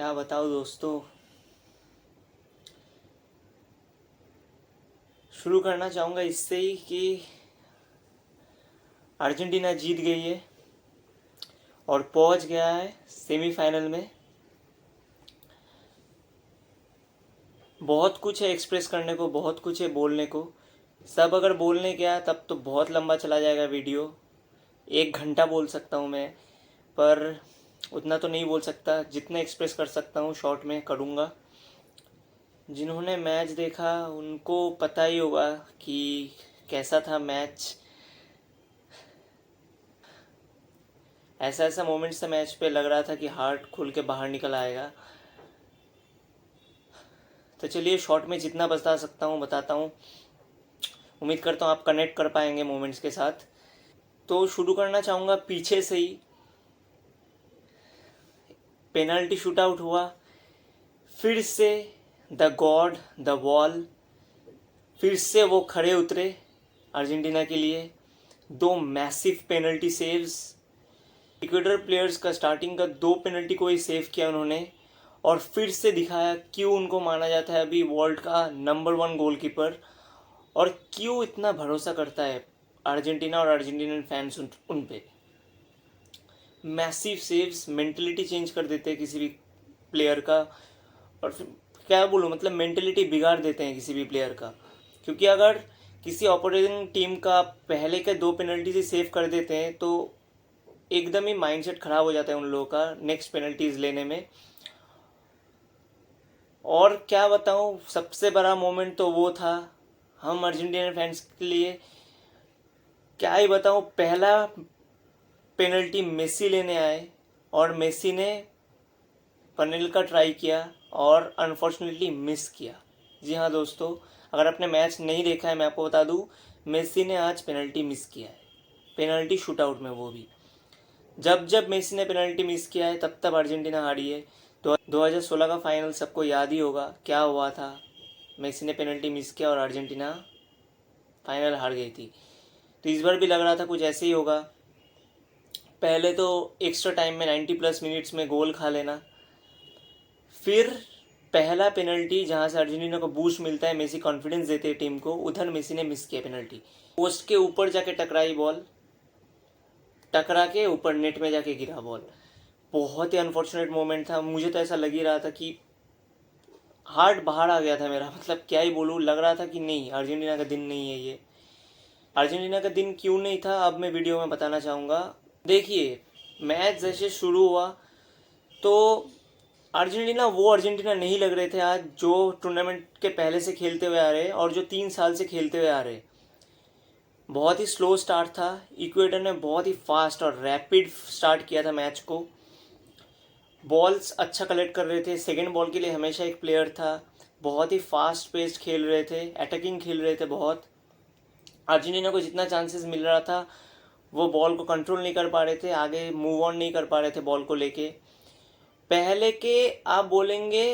क्या बताओ दोस्तों। शुरू करना चाहूँगा इससे ही कि अर्जेंटीना जीत गई है और पहुंच गया है सेमीफाइनल में। बहुत कुछ है एक्सप्रेस करने को, बहुत कुछ है बोलने को। सब अगर बोलने गया तब तो बहुत लंबा चला जाएगा वीडियो। 1 घंटा बोल सकता हूँ मैं, पर उतना तो नहीं बोल सकता। जितना एक्सप्रेस कर सकता हूँ शॉर्ट में करूँगा। जिन्होंने मैच देखा उनको पता ही होगा कि कैसा था मैच। ऐसा ऐसा मोमेंट से मैच पे लग रहा था कि हार्ट खुल के बाहर निकल आएगा। तो चलिए शॉर्ट में जितना बता सकता हूँ बताता हूँ। उम्मीद करता हूँ आप कनेक्ट कर पाएंगे मोमेंट्स के साथ। तो शुरू करना चाहूँगा पीछे से ही। पेनल्टी शूट आउट हुआ, फिर से द गॉड द वॉल, फिर से वो खड़े उतरे अर्जेंटीना के लिए। 2 massive penalty saves. Ecuador players का स्टार्टिंग का 2 पेनल्टी को ही सेव किया उन्होंने, और फिर से दिखाया क्यों उनको माना जाता है अभी वर्ल्ड का नंबर 1 गोलकीपर, और क्यों इतना भरोसा करता है अर्जेंटीना और अर्जेंटीनियन फैंस उन पे। मैसिव सेव्स मेंटलिटी चेंज कर देते हैं किसी भी प्लेयर का। और फिर क्या बोलूँ, मतलब मेंटलिटी बिगाड़ देते हैं किसी भी प्लेयर का। क्योंकि अगर किसी ऑपोजिंग टीम का पहले के 2 पेनल्टी से सेव कर देते हैं तो एकदम ही माइंडसेट खराब हो जाता है उन लोगों का नेक्स्ट पेनल्टीज लेने में। और क्या बताऊं, सबसे बड़ा मोमेंट तो वो था हम अर्जेंटीना फैंस के लिए। क्या ही बताऊं, पहला पेनल्टी मेसी लेने आए और मेसी ने पनेल का ट्राई किया और अनफॉर्चुनेटली मिस किया। जी हाँ दोस्तों, अगर आपने मैच नहीं देखा है मैं आपको बता दूं, मेसी ने आज पेनल्टी मिस किया है। पेनल्टी शूट आउट में वो भी। जब जब मेसी ने पेनल्टी मिस किया है तब तब अर्जेंटीना हारी है। 2016 का फाइनल सबको याद ही होगा क्या हुआ था। मेसी ने पेनल्टी मिस किया और अर्जेंटीना फाइनल हार गई थी। तो इस बार भी लग रहा था कुछ ऐसे ही होगा। पहले तो एक्स्ट्रा टाइम में 90+ मिनट्स में गोल खा लेना, फिर पहला पेनल्टी जहाँ से अर्जेंटीना को बूस्ट मिलता है, मेसी कॉन्फिडेंस देते हैं टीम को, उधर मेसी ने मिस किया पेनल्टी। पोस्ट के ऊपर जाके टकराई बॉल, टकरा के ऊपर नेट में जाके गिरा बॉल। बहुत ही अनफॉर्चुनेट मोमेंट था। मुझे तो ऐसा लग ही रहा था कि हार्ट बाहर आ गया था मेरा। मतलब क्या ही बोलूँ, लग रहा था कि नहीं, अर्जेंटीना का दिन नहीं है ये। अर्जेंटीना का दिन क्यों नहीं था अब मैं वीडियो में बताना चाहूँगा। देखिए, मैच जैसे शुरू हुआ तो अर्जेंटीना वो अर्जेंटीना नहीं लग रहे थे आज जो टूर्नामेंट के पहले से खेलते हुए आ रहे हैं और जो 3 साल से खेलते हुए आ रहे हैं। बहुत ही स्लो स्टार्ट था। इक्वेडर ने बहुत ही फास्ट और रैपिड स्टार्ट किया था मैच को। बॉल्स अच्छा कलेक्ट कर रहे थे। सेकेंड बॉल के लिए हमेशा एक प्लेयर था। बहुत ही फास्ट पेस्ड खेल रहे थे, अटैकिंग खेल रहे थे बहुत। अर्जेंटीना को जितना चांसेस मिल रहा था वो बॉल को कंट्रोल नहीं कर पा रहे थे, आगे मूव ऑन नहीं कर पा रहे थे बॉल को लेके। पहले के आप बोलेंगे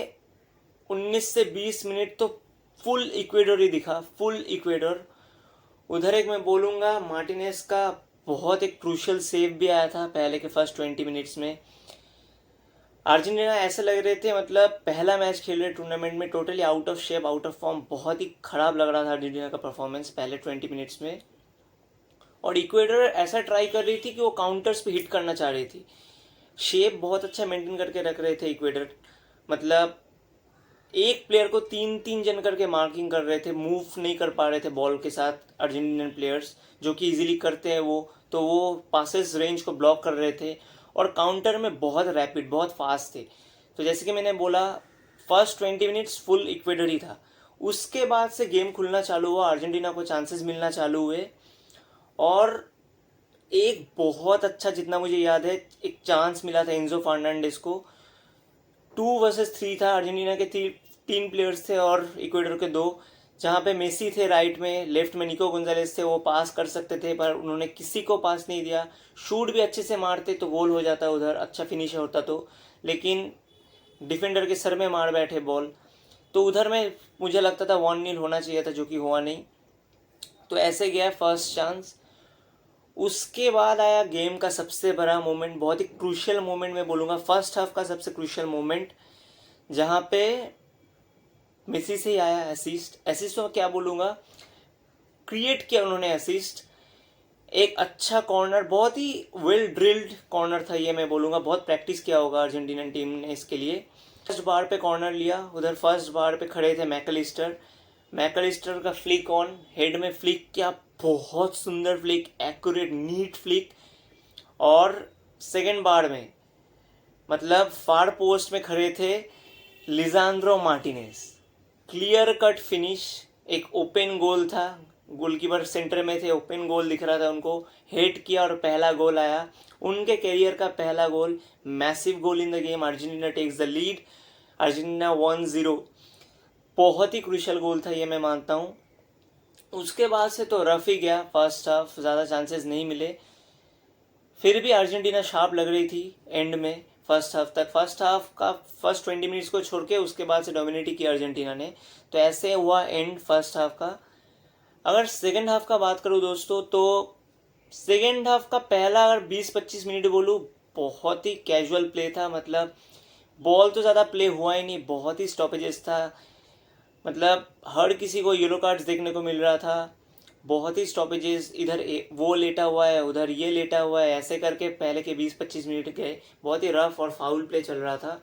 19 से 20 मिनट तो फुल इक्वेडर ही दिखा, फुल इक्वेडर। उधर एक मैं बोलूँगा मार्टिनेज का बहुत एक क्रूशियल सेव भी आया था पहले के फर्स्ट 20 मिनट्स में। अर्जेंटीना ऐसे लग रहे थे मतलब पहला मैच खेल रहे टूर्नामेंट में, totally out of shape, out of form. बहुत ही खराब लग रहा था अर्जेंटीना का परफॉर्मेंस पहले 20 मिनट्स में। और इक्वेडर ऐसा ट्राई कर रही थी कि वो काउंटर्स पे हिट करना चाह रही थी। शेप बहुत अच्छा मेंटेन करके रख रहे थे इक्वेडर। मतलब एक प्लेयर को 3-3 जन करके मार्किंग कर रहे थे, मूव नहीं कर पा रहे थे बॉल के साथ अर्जेंटीनियन प्लेयर्स, जो कि इजीली करते हैं वो। तो वो पासेस रेंज को ब्लॉक कर रहे थे और काउंटर में बहुत रैपिड, बहुत फास्ट थे। तो जैसे कि मैंने बोला, फर्स्ट 20 मिनट्स फुल इक्वेडर ही था। उसके बाद से गेम खुलना चालू हुआ, अर्जेंटीना को चांसेस मिलना चालू हुए। और एक बहुत अच्छा, जितना मुझे याद है, एक चांस मिला था एंजो फर्नांडिस को। 2 वर्सेस 3 था। अर्जेंटीना के 3 प्लेयर्स थे और इक्वेडर के 2। जहाँ पे मेसी थे राइट में, लेफ्ट में निको गोंजालेस थे, वो पास कर सकते थे पर उन्होंने किसी को पास नहीं दिया। शूट भी अच्छे से मारते तो गोल हो जाता, उधर अच्छा फिनिशर होता तो, लेकिन डिफेंडर के सर में मार बैठे बॉल। तो उधर में मुझे लगता था 1-0 होना चाहिए था, जो कि हुआ नहीं। तो ऐसे गया फर्स्ट चांस। उसके बाद आया गेम का सबसे बड़ा मोमेंट, बहुत ही क्रूशियल मोमेंट मैं बोलूँगा, फर्स्ट हाफ का सबसे क्रूशियल मोमेंट। जहाँ पे मेसी से ही आया असिस्ट। असिस्ट तो क्या बोलूँगा, क्रिएट किया उन्होंने असिस्ट। एक अच्छा कॉर्नर, बहुत ही वेल ड्रिल्ड कॉर्नर था ये, मैं बोलूँगा बहुत प्रैक्टिस किया होगा अर्जेंटीना टीम ने इसके लिए। फर्स्ट बार पे कॉर्नर लिया, उधर फर्स्ट बार पे खड़े थे मैकलिस्टर। मैकलिस्टर का फ्लिक ऑन, हेड में फ्लिक किया, बहुत सुंदर फ्लिक, एक्यूरेट नीट फ्लिक। और सेकेंड बार में मतलब फार पोस्ट में खड़े थे लिजांद्रो मार्टिनेज, क्लियर कट फिनिश, एक ओपन गोल था, गोलकीपर सेंटर में थे, ओपन गोल दिख रहा था उनको, हेड किया और पहला गोल आया, उनके करियर का पहला goal, massive goal in the game. Argentina takes the lead, Argentina 1-0। बहुत ही क्रूशियल गोल था ये, मैं मानता हूँ। उसके बाद से तो रफ ही गया फर्स्ट हाफ, ज़्यादा चांसेस नहीं मिले। फिर भी अर्जेंटीना शार्प लग रही थी एंड में, फर्स्ट हाफ तक। फर्स्ट हाफ का फर्स्ट 20 मिनट्स को छोड़ के उसके बाद से डोमिनेट किया अर्जेंटीना ने। तो ऐसे हुआ एंड फर्स्ट हाफ का। अगर सेकेंड हाफ का बात करूँ दोस्तों, तो सेकेंड हाफ का पहला अगर 20-25 मिनट बोलूँ, बहुत ही कैजुअल प्ले था। मतलब बॉल तो ज़्यादा प्ले हुआ ही नहीं, बहुत ही स्टॉपेजेस था। मतलब हर किसी को येलो कार्ड्स देखने को मिल रहा था, बहुत ही स्टॉपेजेस, इधर वो लेटा हुआ है, उधर ये लेटा हुआ है, ऐसे करके पहले के 20-25 मिनट गए। बहुत ही रफ और फाउल प्ले चल रहा था।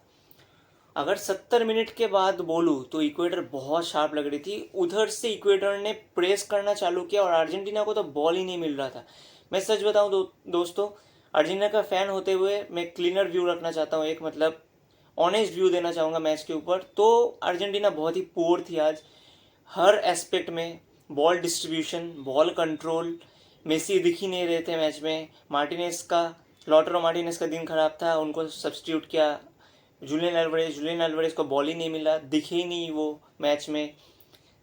अगर 70 मिनट के बाद बोलूँ तो इक्वेटर बहुत शार्प लग रही थी। उधर से इक्वेटर ने प्रेस करना चालू किया और अर्जेंटीना को तो बॉल ही नहीं मिल रहा था। मैं सच बताऊँ दोस्तों, अर्जेंटीना का फ़ैन होते हुए मैं क्लीनर व्यू रखना चाहता हूँ, एक मतलब ऑनेस्ट व्यू देना चाहूँगा मैच के ऊपर। तो अर्जेंटीना बहुत ही पुअर थी आज, हर एस्पेक्ट में। Ball distribution, ball control, Messi दिख ही नहीं रहे थे मैच में। लॉटरो मार्टिनेस का दिन खराब था, उनको सब्स्टिट्यूट किया जुलियन एल्वारेज को बॉल ही नहीं मिला, दिखे ही नहीं वो मैच में।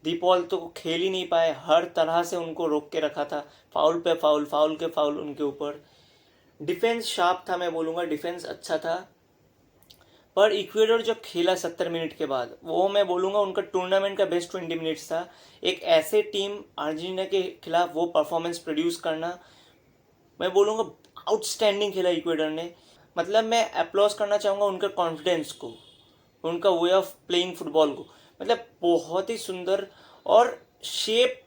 दीपॉल तो खेल ही नहीं पाए, हर तरह से उनको रोक के रखा था, फाउल पे फाउल, फाउल के फाउल उनके ऊपर। डिफेंस शार्प था, मैं बोलूँगा डिफेंस अच्छा था। पर इक्वेडर जो खेला 70 मिनट के बाद, वो मैं बोलूँगा उनका टूर्नामेंट का बेस्ट 20 मिनट्स था। एक ऐसे टीम अर्जेंटीना के खिलाफ वो परफॉर्मेंस प्रोड्यूस करना, मैं बोलूँगा आउटस्टैंडिंग खेला इक्वेडर ने। मतलब मैं अप्लॉज करना चाहूँगा उनका कॉन्फिडेंस को, उनका वे ऑफ प्लेइंग फुटबॉल को। मतलब बहुत ही सुंदर, और शेप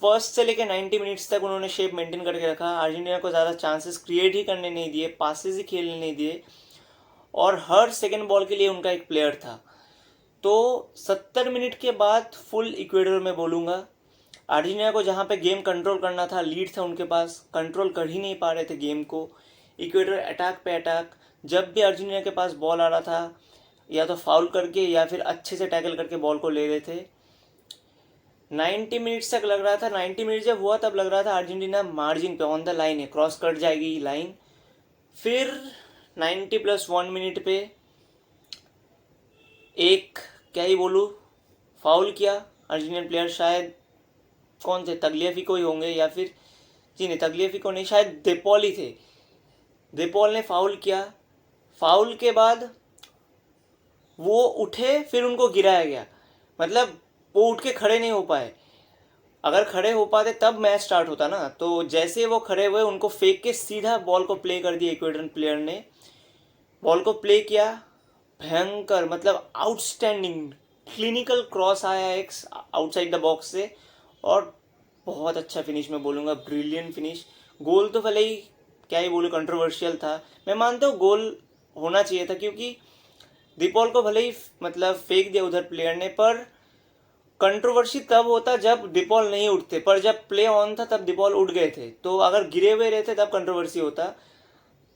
फर्स्ट से लेकर 90 मिनट्स तक उन्होंने शेप मेंटेन करके रखा। अर्जेंटीना को ज़्यादा चांसेस क्रिएट ही करने नहीं दिए, पासेस ही खेलने नहीं दिए, और हर सेकेंड बॉल के लिए उनका एक प्लेयर था। तो 70 मिनट के बाद फुल इक्वेडर में बोलूँगा, अर्जेंटीना को जहाँ पे गेम कंट्रोल करना था, लीड था उनके पास, कंट्रोल कर ही नहीं पा रहे थे गेम को। इक्वेडर अटैक पे अटैक, जब भी अर्जेंटीना के पास बॉल आ रहा था, या तो फाउल करके या फिर अच्छे से टैकल करके बॉल को ले रहे थे। 90 मिनट्स तक लग रहा था, 90 मिनट जब हुआ तब लग रहा था अर्जेंटीना मार्जिन पे, ऑन द लाइन है, क्रॉस कट जाएगी लाइन। फिर 90+1 मिनट पे एक, क्या ही बोलूँ, फाउल किया अर्जेंटीना प्लेयर, शायद कौन थे, तगलियाफिको ही होंगे, या फिर जी नहीं, तगलियाफिको नहीं, शायद देपॉल ही थे। देपॉल ने फाउल किया। फाउल के बाद वो उठे, फिर उनको गिराया गया। मतलब वो उठ के खड़े नहीं हो पाए, अगर खड़े हो पाते तब मैच स्टार्ट होता ना। तो जैसे वो खड़े हुए, उनको फेंक के सीधा बॉल को प्ले कर दिया इक्वेडर प्लेयर ने। बॉल को प्ले किया, भयंकर, मतलब आउटस्टैंडिंग क्लिनिकल क्रॉस आया एक आउटसाइड द बॉक्स से, और बहुत अच्छा फिनिश, मैं बोलूँगा ब्रिलियंट फिनिश। गोल तो भले ही क्या ही बोलूँ, कंट्रोवर्शियल था। मैं मानता हूँ गोल होना चाहिए था, क्योंकि दीपॉल को भले ही मतलब फेंक दिया उधर प्लेयर ने, पर कंट्रोवर्सी तब होता जब दीपॉल नहीं उठते, पर जब प्ले ऑन था तब दीपॉल उठ गए थे। तो अगर गिरे हुए रहते तब कंट्रोवर्सी होता,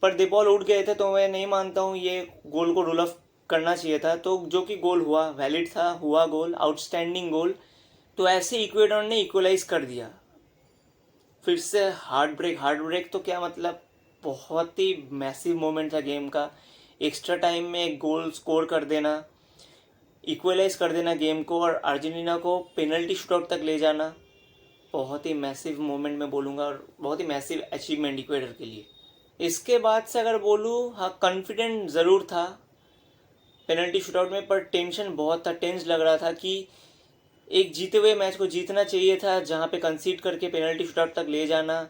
पर दीपॉल उठ गए थे, तो मैं नहीं मानता हूँ ये गोल को रूल ऑफ करना चाहिए था। तो जो कि गोल हुआ, वैलिड था, हुआ गोल, आउटस्टैंडिंग गोल। तो ऐसे इक्वेडर ने इक्वलाइज कर दिया। फिर से हार्ट ब्रेक तो क्या मतलब, बहुत ही मैसिव मोमेंट था गेम का। एक्स्ट्रा टाइम में एक गोल स्कोर कर देना, इक्वलाइज कर देना गेम को, और अर्जेंटीना को पेनल्टी शूटआउट तक ले जाना, बहुत ही मैसिव मोमेंट मैं बोलूँगा, और बहुत ही मैसिव अचीवमेंट इक्वेडर के लिए। इसके बाद से अगर बोलूँ, हाँ कॉन्फिडेंट ज़रूर था पेनल्टी शूटआउट में, पर टेंशन बहुत था, टेंस लग रहा था कि एक जीते हुए मैच को जीतना चाहिए था, जहाँ पे कंसीड करके पेनल्टी शूटआउट तक ले जाना।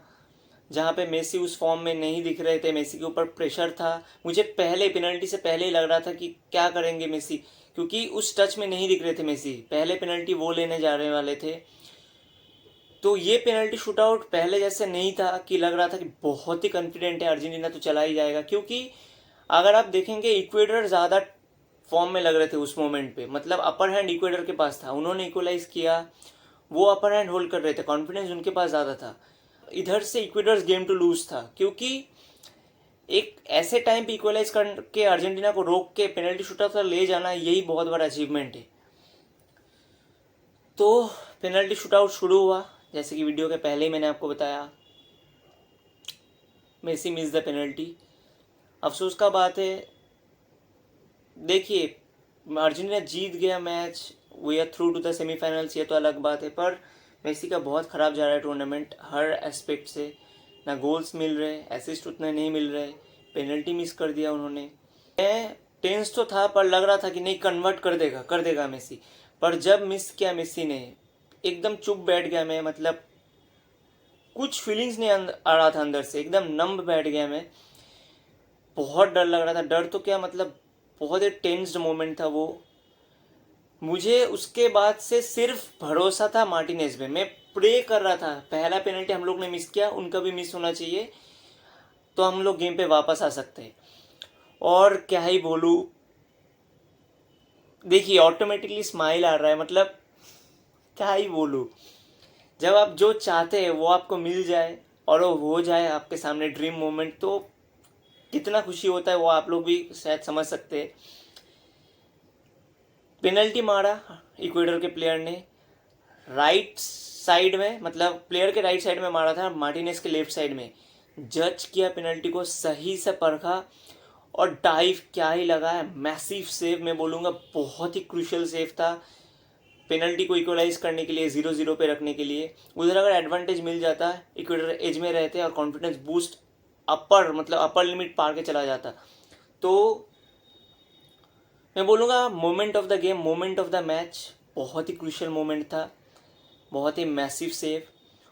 जहाँ पे मेसी उस फॉर्म में नहीं दिख रहे थे, मेसी के ऊपर प्रेशर था। मुझे पहले पेनल्टी से पहले ही लग रहा था कि क्या करेंगे मेसी, क्योंकि उस टच में नहीं दिख रहे थे मेसी, पहले पेनल्टी वो लेने जा रहे वाले थे। तो ये पेनल्टी शूटआउट पहले जैसे नहीं था कि लग रहा था कि बहुत ही कॉन्फिडेंट है अर्जेंटीना तो चला ही जाएगा, क्योंकि अगर आप देखेंगे इक्वेडर ज़्यादा फॉर्म में लग रहे थे उस मोमेंट पे, मतलब अपर हैंड इक्वेडर के पास था, उन्होंने इक्वलाइज किया, वो अपर हैंड होल्ड कर रहे थे, कॉन्फिडेंस उनके पास ज़्यादा था। इधर से इक्वेडर्स गेम टू लूज था, क्योंकि एक ऐसे टाइम पे इक्वलाइज करके अर्जेंटीना को रोक के पेनल्टी शूटआउट तक ले जाना, यही बहुत बड़ा अचीवमेंट है। तो पेनल्टी शूटआउट शुरू हुआ, जैसे कि वीडियो के पहले ही मैंने आपको बताया, मेसी मिस द पेनल्टी। अफसोस का बात है, देखिए अर्जेंटीना जीत गया match, we are through to the semifinals, ये तो अलग बात है, पर मेसी का बहुत ख़राब जा रहा है टूर्नामेंट हर एस्पेक्ट से। ना गोल्स मिल रहे, असिस्ट उतने नहीं मिल रहे, पेनल्टी मिस कर दिया उन्होंने। मैं टेंस तो था, पर लग रहा था कि नहीं कन्वर्ट कर देगा मेसी, पर जब मिस किया मेसी ने, एकदम चुप बैठ गया मैं, मतलब कुछ फीलिंग्स नहीं आ रहा था अंदर से, एकदम नंब बैठ गया मैं। बहुत डर लग रहा था, डर तो क्या मतलब बहुत ही टेंस्ड मोमेंट था वो। मुझे उसके बाद से सिर्फ भरोसा था मार्टिनेज पे, मैं प्रे कर रहा था पहला पेनल्टी हम लोग ने मिस किया, उनका भी मिस होना चाहिए तो हम लोग गेम पे वापस आ सकते हैं। और क्या ही बोलूँ, देखिए ऑटोमेटिकली स्माइल आ रहा है, मतलब क्या ही बोलूँ, जब आप जो चाहते हैं वो आपको मिल जाए और वो हो जाए आपके सामने ड्रीम मोमेंट, तो कितना खुशी होता है वो आप लोग भी शायद समझ सकते हैं। पेनल्टी मारा इक्वेडर के प्लेयर ने राइट साइड में, मतलब प्लेयर के राइट साइड में मारा था, मार्टिनेज के लेफ्ट साइड में। जज किया पेनल्टी को, सही से परखा और डाइव क्या ही लगा है, मैसिव सेव मैं बोलूँगा, बहुत ही क्रूशियल सेव था पेनल्टी को इक्वलाइज करने के लिए, 0-0 पे रखने के लिए। उधर अगर एडवांटेज मिल जाता, इक्वेडर एज में रहते और कॉन्फिडेंस बूस्ट अपर, मतलब अपर लिमिट पार के चला जाता, तो मैं बोलूँगा moment of the game, moment of the match, बहुत ही क्रूशियल मोमेंट था, बहुत ही मैसिव सेव।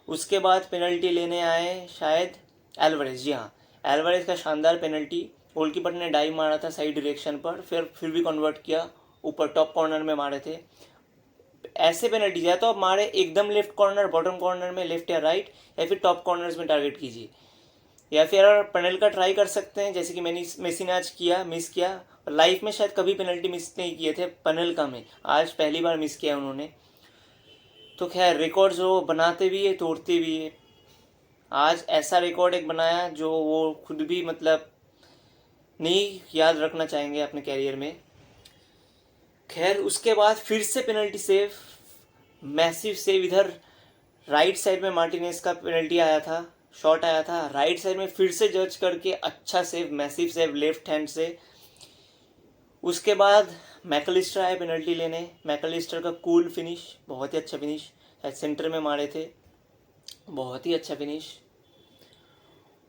उसके बाद पेनल्टी लेने आए शायद एल्वारेज, जी हाँ, एल्वारेज का शानदार पेनल्टी, गोलकीपर ने डाइव मारा था साइड डायरेक्शन पर, फिर भी कन्वर्ट किया, ऊपर टॉप कॉर्नर में मारे थे। ऐसे पेनल्टी या तो आप मारे एकदम लेफ्ट कॉर्नर, बॉटम कॉर्नर में लेफ्ट या राइट, या फिर टॉप कॉर्नर्स में टारगेट कीजिए, या फिर पेनल का ट्राई कर सकते हैं, जैसे कि मैंने मेसी ने आज किया, मिस किया। लाइफ में शायद कभी पेनल्टी मिस नहीं किए थे पेनल का में, आज पहली बार मिस किया उन्होंने। तो खैर रिकॉर्ड्स वो बनाते भी है तोड़ते भी है, आज ऐसा रिकॉर्ड एक बनाया जो वो खुद भी मतलब नहीं याद रखना चाहेंगे अपने कैरियर में। खैर उसके बाद फिर से पेनल्टी सेव, मैसिव सेव, इधर राइट साइड में मार्टिनेज का पेनल्टी आया था, शॉट आया था राइट साइड में, फिर से जज करके अच्छा save, massive save left hand से। उसके बाद मैकलिस्टर आए पेनल्टी लेने, मैकलिस्टर का कूल फिनिश, बहुत ही अच्छा फिनिश, शायद सेंटर में मारे थे, बहुत ही अच्छा फिनिश।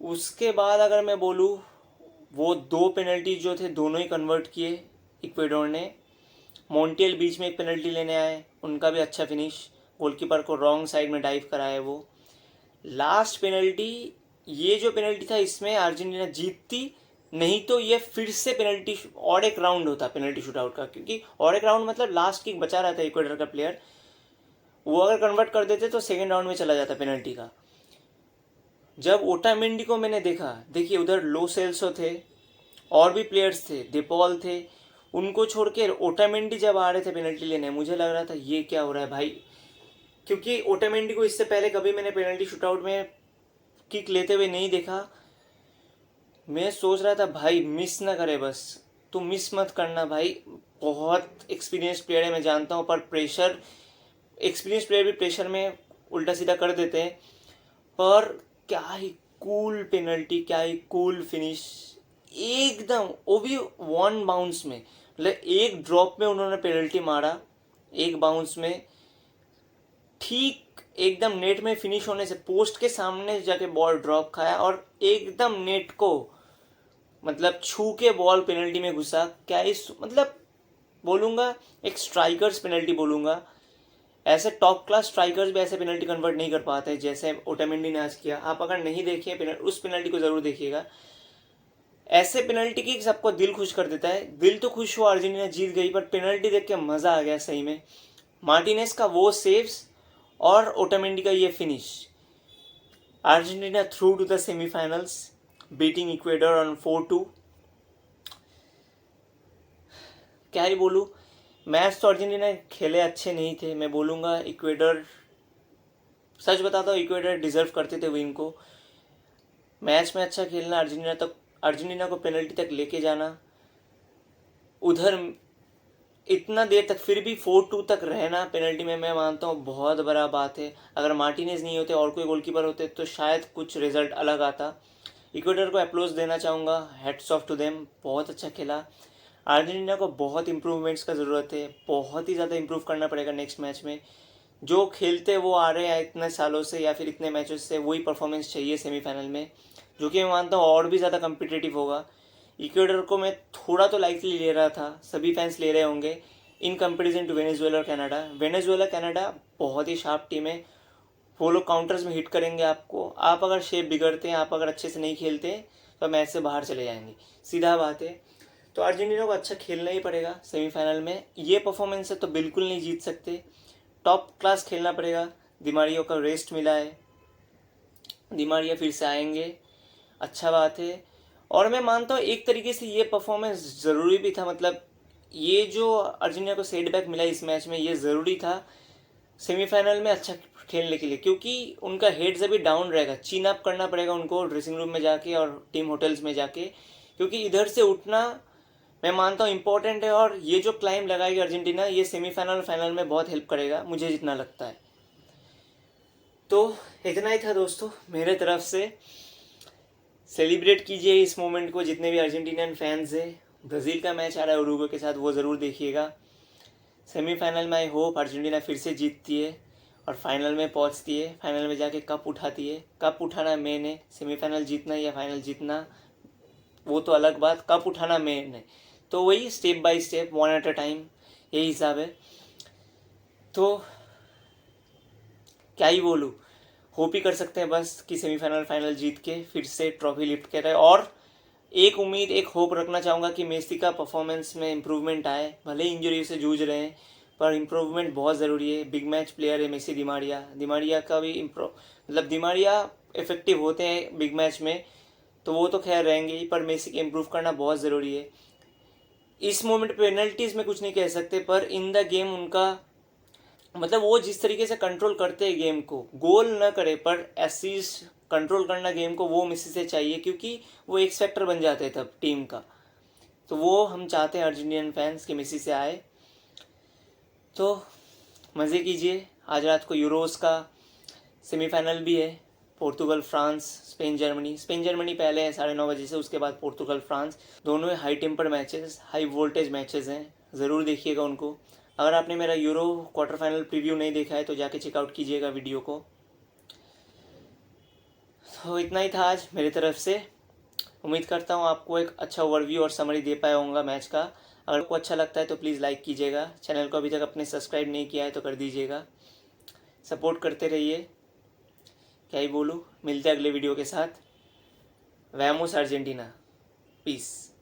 उसके बाद अगर मैं बोलूँ, वो दो पेनल्टी जो थे दोनों ही कन्वर्ट किए इक्वेडोर ने। मोंटियल बीच में एक पेनल्टी लेने आए, उनका भी अच्छा फिनिश, गोलकीपर को रॉन्ग साइड में डाइव कराए वो। लास्ट पेनल्टी, ये जो पेनल्टी था इसमें अर्जेंटीना जीतती, नहीं तो ये फिर से पेनल्टी और एक राउंड होता पेनल्टी शूटआउट का, क्योंकि और एक राउंड मतलब लास्ट किक बचा रहा था इक्वेडर का प्लेयर, वो अगर कन्वर्ट कर देते तो सेकेंड राउंड में चला जाता पेनल्टी का। जब ओटामेंडी को मैंने देखा, देखिए उधर लो सेल्सो थे, और भी प्लेयर्स थे, डिपॉल थे, उनको छोड़ के ओटामेंडी जब आ रहे थे पेनल्टी लेने, मुझे लग रहा था ये क्या हो रहा है भाई, क्योंकि ओटामेंडी को इससे पहले कभी मैंने पेनल्टी शूटआउट में किक लेते हुए नहीं देखा। मैं सोच रहा था भाई मिस ना करे, बस तू मिस मत करना भाई, बहुत एक्सपीरियंस प्लेयर है मैं जानता हूँ, पर प्रेशर, एक्सपीरियंस प्लेयर भी प्रेशर में उल्टा सीधा कर देते हैं। पर क्या ही कूल पेनल्टी, क्या ही कूल फिनिश, एकदम वो भी वन बाउंस में, मतलब एक ड्रॉप में उन्होंने पेनल्टी मारा, एक बाउंस में, ठीक एकदम नेट में फिनिश होने से पोस्ट के सामने जाके बॉल ड्रॉप खाया और एकदम नेट को मतलब छू के बॉल पेनल्टी में घुसा। क्या इस मतलब बोलूँगा एक स्ट्राइकर्स पेनल्टी बोलूँगा, ऐसे टॉप क्लास स्ट्राइकर्स भी ऐसे पेनल्टी कन्वर्ट नहीं कर पाते जैसे ओटामेंडी ने आज किया। आप अगर नहीं देखिए उस पेनल्टी को ज़रूर देखिएगा। ऐसे पेनल्टी की सबको दिल खुश कर देता है। दिल तो खुश हुआ अर्जेंटीना जीत गई, पर पेनल्टी देख के मज़ा आ गया सही में। मार्टिनेज का वो सेव्स और ओटामेंडी का ये finish. Argentina through to the semifinals beating Ecuador on 4-2। क्या ही बोलूँ, मैच तो अर्जेंटीना खेले अच्छे नहीं थे। मैं बोलूँगा इक्वेडर, सच बताता हूँ, इक्वेडर डिजर्व करते थे विन को। मैच में अच्छा खेलना, अर्जेंटीना को पेनल्टी तक लेके जाना, उधर इतना देर तक फिर भी 4-2 तक रहना पेनल्टी में, मैं मानता हूँ बहुत बड़ा बात है। अगर मार्टिनेज नहीं होते और कोई गोलकीपर होते तो शायद कुछ रिजल्ट अलग आता। इक्वेडर को अप्लॉज देना चाहूँगा, हेड्स ऑफ टू देम, बहुत अच्छा खेला। अर्जेंटीना को बहुत इंप्रूवमेंट्स का ज़रूरत है, बहुत ही ज़्यादा इंप्रूव करना पड़ेगा नेक्स्ट मैच में। जो खेलते वो आ रहे हैं इतने सालों से या फिर इतने मैचों से, वही परफॉर्मेंस चाहिए सेमीफाइनल में, जो कि मैं मानता हूँ और भी ज़्यादा कम्पिटिटिव होगा। इक्वेडर को मैं थोड़ा तो लाइटली ले रहा था, सभी फैंस ले रहे होंगे, इन कंपेरिजन टू वेनेजुएला और कनाडा। वेनेजुएला कनाडा बहुत ही शार्प टीम है, वो लोग काउंटर्स में हिट करेंगे आपको। आप अगर शेप बिगड़ते हैं, आप अगर अच्छे से नहीं खेलते तो मैच से बाहर चले जाएंगे, सीधा बात है। तो अर्जेंटीना को अच्छा खेलना ही पड़ेगा सेमीफाइनल में। ये परफॉर्मेंस से तो बिल्कुल नहीं जीत सकते, टॉप क्लास खेलना पड़ेगा। दिमारिया का रेस्ट मिला है, दिमारिया फिर से आएंगे, अच्छा बात है। और मैं मानता हूँ एक तरीके से ये परफॉर्मेंस ज़रूरी भी था। मतलब ये जो अर्जेंटीना को सेटबैक मिला इस मैच में, ये ज़रूरी था सेमीफाइनल में अच्छा खेलने के लिए, क्योंकि उनका हेड्स अभी डाउन रहेगा। चीन अप करना पड़ेगा उनको ड्रेसिंग रूम में जाके और टीम होटल्स में जाके, क्योंकि इधर से उठना मैं मानता हूँ इम्पोर्टेंट है। और ये जो क्लाइम लगाएगी अर्जेंटीना, ये सेमीफाइनल फाइनल में बहुत हेल्प करेगा, मुझे जितना लगता है। तो इतना ही था दोस्तों मेरे तरफ से। सेलिब्रेट कीजिए इस मोमेंट को, जितने भी अर्जेंटीनियन फैंस हैं। ब्राज़ील का मैच आ रहा है उरुग्वे के साथ, वो ज़रूर देखिएगा। सेमीफाइनल में आई होप अर्जेंटीना फिर से जीतती है और फाइनल में पहुंचती है, फाइनल में जाके कप उठाती है। कप उठाना मेन है, सेमीफाइनल जीतना या फाइनल जीतना वो तो अलग बात, कप उठाना मेन है। तो वही step by step, one at a time, यही हिसाब है। तो क्या ही बोलूँ, होप ही कर सकते हैं बस कि सेमीफाइनल फाइनल जीत के फिर से ट्रॉफी लिफ्ट करे। और एक उम्मीद, एक होप रखना चाहूँगा कि मेसी का परफॉर्मेंस में इम्प्रूवमेंट आए। भले इंजरी से जूझ रहे हैं, पर इम्प्रूवमेंट बहुत ज़रूरी है। बिग मैच प्लेयर है मेसी। दिमारिया का भी मतलब दिमारिया इफेक्टिव होते हैं बिग मैच में, तो वो तो खैर रहेंगे ही, पर मेसी के इम्प्रूव करना बहुत ज़रूरी है। इस मोमेंट पेनल्टीज़ में कुछ नहीं कह सकते, पर इन द गेम उनका मतलब वो जिस तरीके से कंट्रोल करते हैं गेम को, गोल न करे पर एसिस्ट कंट्रोल करना गेम को, वो मेसी से चाहिए, क्योंकि वो एक्स फैक्टर बन जाते हैं तब टीम का। तो वो हम चाहते हैं अर्जेंटीनियन फैंस कि मेसी से आए। तो मज़े कीजिए। आज रात को यूरोस का सेमीफाइनल भी है, पोर्तुगल फ्रांस, स्पेन जर्मनी पहले है 9:30 बजे से, उसके बाद पोर्तुगल फ्रांस। दोनों high temper matches, high voltage matches हैं, ज़रूर देखिएगा उनको। अगर आपने मेरा यूरो क्वार्टर फाइनल प्रीव्यू नहीं देखा है तो जाके चेकआउट कीजिएगा वीडियो को। तो इतना ही था आज मेरी तरफ से। उम्मीद करता हूँ आपको एक अच्छा ओवरव्यू और समरी दे पाया होगा मैच का। अगर आपको अच्छा लगता है तो प्लीज़ लाइक कीजिएगा। चैनल को अभी तक अपने सब्सक्राइब नहीं किया है तो कर दीजिएगा। सपोर्ट करते रहिए। क्या ही बोलूँ, मिलते हैं अगले वीडियो के साथ। वैमोस अर्जेंटीना, पीस।